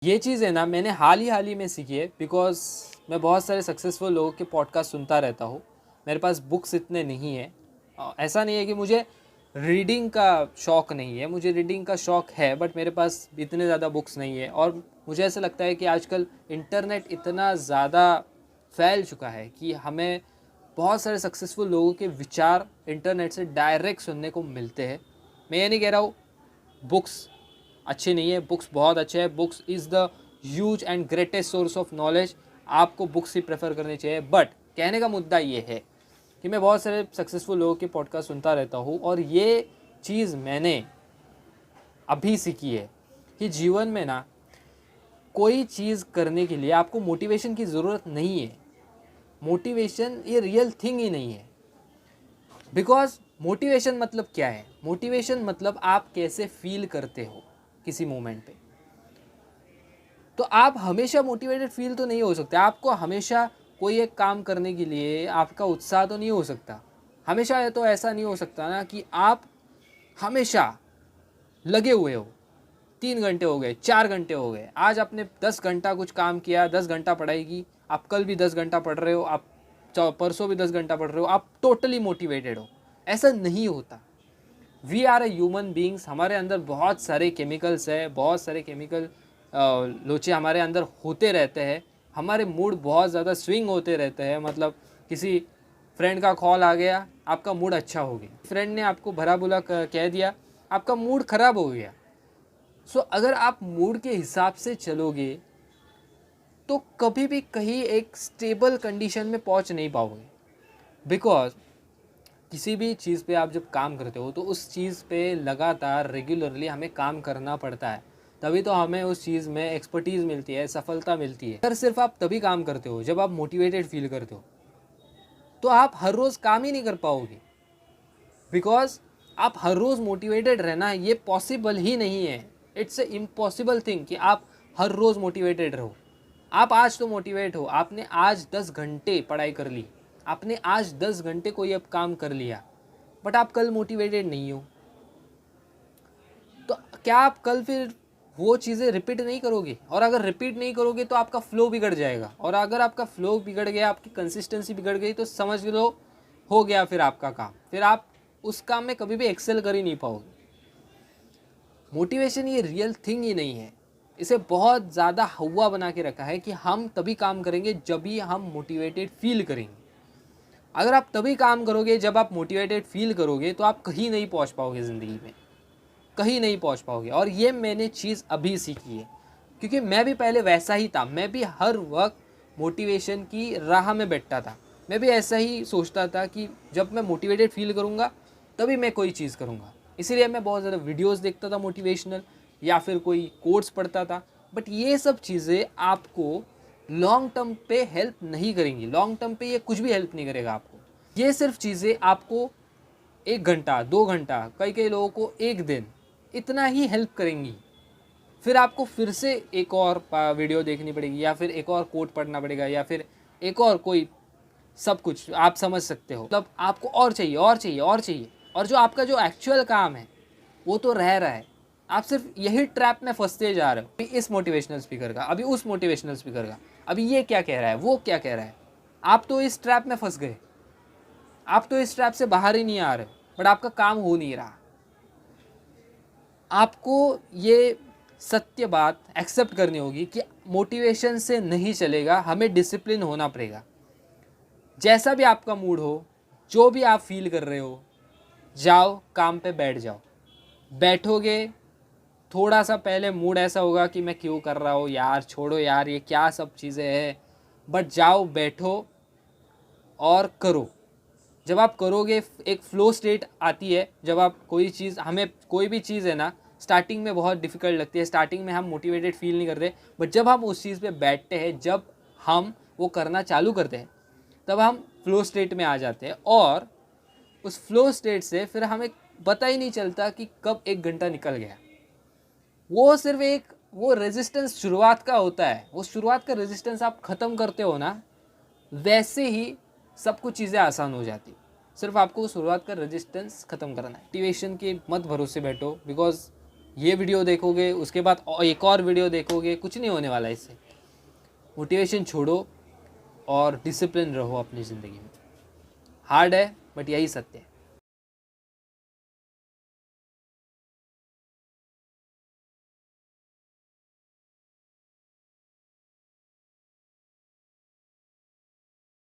ये चीज़ है ना, मैंने हाल ही में सीखी है। बिकॉज़ मैं बहुत सारे सक्सेसफुल लोगों के पॉडकास्ट सुनता रहता हूँ। मेरे पास बुक्स इतने नहीं हैं। ऐसा नहीं है कि मुझे रीडिंग का शौक़ नहीं है, मुझे रीडिंग का शौक़ है, बट मेरे पास इतने ज़्यादा बुक्स नहीं है। और मुझे ऐसा लगता है कि आजकल इंटरनेट इतना ज़्यादा फैल चुका है कि हमें बहुत सारे सक्सेसफुल लोगों के विचार इंटरनेट से डायरेक्ट सुनने को मिलते हैं। मैं ये नहीं कह रहा हूँ बुक्स अच्छी नहीं है, बुक्स बहुत अच्छे हैं। Books is the huge and greatest source of knowledge. आपको बुक्स ही प्रेफर करनी चाहिए। बट कहने का मुद्दा ये है कि मैं बहुत सारे सक्सेसफुल लोगों के पॉडकास्ट सुनता रहता हूँ और ये चीज़ मैंने अभी सीखी है कि जीवन में ना कोई चीज़ करने के लिए आपको मोटिवेशन की ज़रूरत नहीं है। मोटिवेशन ये रियल थिंग ही नहीं है। बिकॉज मोटिवेशन मतलब क्या है? मोटिवेशन मतलब आप कैसे फील करते हो किसी मोमेंट पे। तो आप हमेशा मोटिवेटेड फील तो नहीं हो सकते। आपको हमेशा कोई एक काम करने के लिए आपका उत्साह तो नहीं हो सकता। हमेशा तो ऐसा नहीं हो सकता ना कि आप हमेशा लगे हुए हो। 3 घंटे हो गए, 4 घंटे हो गए, आज आपने 10 घंटा कुछ काम किया, 10 घंटा पढ़ाई की, आप कल भी 10 घंटा पढ़ रहे हो, आप परसों भी 10 घंटा पढ़ रहे हो, आप टोटली मोटिवेटेड हो। ऐसा नहीं होता। We are a human beings. हमारे अंदर बहुत सारे केमिकल्स है, बहुत सारे केमिकल लोचे हमारे अंदर होते रहते हैं। हमारे मूड बहुत ज़्यादा स्विंग होते रहते हैं। मतलब किसी फ्रेंड का कॉल आ गया, आपका मूड अच्छा हो गया। फ्रेंड ने आपको भला बुरा कह दिया, आपका मूड ख़राब हो गया। सो अगर आप मूड के हिसाब से चलोगे तो कभी भी कहीं एक स्टेबल कंडीशन में पहुंच नहीं पाओगे। बिकॉज किसी भी चीज़ पे आप जब काम करते हो तो उस चीज़ पे लगातार रेगुलरली हमें काम करना पड़ता है, तभी तो हमें उस चीज़ में एक्सपर्टीज़ मिलती है, सफलता मिलती है। अगर सिर्फ आप तभी काम करते हो जब आप मोटिवेटेड फील करते हो तो आप हर रोज़ काम ही नहीं कर पाओगे। बिकॉज आप हर रोज़ मोटिवेटेड रहना ये पॉसिबल ही नहीं है। इट्स ए इम्पॉसिबल थिंग कि आप हर रोज़ मोटिवेटेड रहो। आप आज तो मोटिवेट हो, आपने आज 10 घंटे पढ़ाई कर ली, आपने आज 10 घंटे कोई अब काम कर लिया, बट आप कल मोटिवेटेड नहीं हो। तो क्या आप कल फिर वो चीज़ें रिपीट नहीं करोगे? और अगर रिपीट नहीं करोगे तो आपका फ्लो बिगड़ जाएगा। और अगर आपका फ्लो बिगड़ गया, आपकी कंसिस्टेंसी बिगड़ गई, तो समझ लो हो गया फिर आपका काम। फिर आप उस काम में कभी भी एक्सेल कर ही नहीं पाओगे। मोटिवेशन ये रियल थिंग ही नहीं है। इसे बहुत ज़्यादा हवा बना के रखा है कि हम तभी काम करेंगे जब भी हम मोटिवेटेड फील करेंगे। अगर आप तभी काम करोगे जब आप मोटिवेटेड फील करोगे तो आप कहीं नहीं पहुंच पाओगे ज़िंदगी में, कहीं नहीं पहुंच पाओगे। और ये मैंने चीज़ अभी सीखी है, क्योंकि मैं भी पहले वैसा ही था। मैं भी हर वक्त मोटिवेशन की राह में बैठता था। मैं भी ऐसा ही सोचता था कि जब मैं मोटिवेटेड फील करूँगा तभी मैं कोई चीज़ करूँगा। इसीलिए मैं बहुत ज़्यादा वीडियोस देखता था मोटिवेशनल, या फिर कोई कोट्स पढ़ता था। बट ये सब चीज़ें आपको लॉन्ग टर्म पे हेल्प नहीं करेंगी। लॉन्ग टर्म पे ये कुछ भी हेल्प नहीं करेगा आपको। ये सिर्फ चीज़ें आपको 1 घंटा, 2 घंटा, कई कई लोगों को 1 दिन, इतना ही हेल्प करेंगी। फिर आपको फिर से एक और वीडियो देखनी पड़ेगी, या फिर एक और कोट पढ़ना पड़ेगा, या फिर एक और कोई, सब कुछ आप समझ सकते हो। मतलब आपको और चाहिए और चाहिए और चाहिए। और जो आपका जो एक्चुअल काम है वो तो रह रहा है। आप सिर्फ यही ट्रैप में फंसते जा रहे हो। अभी इस मोटिवेशनल स्पीकर का, अभी उस मोटिवेशनल स्पीकर का, अभी ये क्या कह रहा है, वो क्या कह रहा है। आप तो इस ट्रैप में फंस गए, आप तो इस ट्रैप से बाहर ही नहीं आ रहे, बट आपका काम हो नहीं रहा। आपको ये सत्य बात एक्सेप्ट करनी होगी कि मोटिवेशन से नहीं चलेगा, हमें डिसिप्लिन होना पड़ेगा। जैसा भी आपका मूड हो, जो भी आप फील कर रहे हो, जाओ काम पे बैठ जाओ। बैठोगे, थोड़ा सा पहले मूड ऐसा होगा कि मैं क्यों कर रहा हूँ यार, छोड़ो यार ये क्या सब चीज़ें हैं, बट जाओ बैठो और करो। जब आप करोगे एक फ़्लो स्टेट आती है। जब आप कोई चीज़, हमें कोई भी चीज़ है ना, स्टार्टिंग में बहुत डिफ़िकल्ट लगती है, स्टार्टिंग में हम मोटिवेटेड फील नहीं करते, बट जब हम उस चीज़ पे बैठते हैं, जब हम वो करना चालू करते हैं, तब हम फ़्लो स्टेट में आ जाते हैं। और उस फ़्लो स्टेट से फिर हमें पता ही नहीं चलता कि कब 1 घंटा निकल गया। वो सिर्फ एक वो रेजिस्टेंस शुरुआत का होता है। वो शुरुआत का रेजिस्टेंस आप ख़त्म करते हो ना, वैसे ही सब कुछ चीज़ें आसान हो जाती। सिर्फ आपको शुरुआत का रेजिस्टेंस ख़त्म करना है। मोटिवेशन के मत भरोसे बैठो, बिकॉज ये वीडियो देखोगे उसके बाद एक और वीडियो देखोगे, कुछ नहीं होने वाला इससे। मोटिवेशन छोड़ो और डिसिप्लिन रहो अपनी ज़िंदगी में। हार्ड है बट यही सत्य है।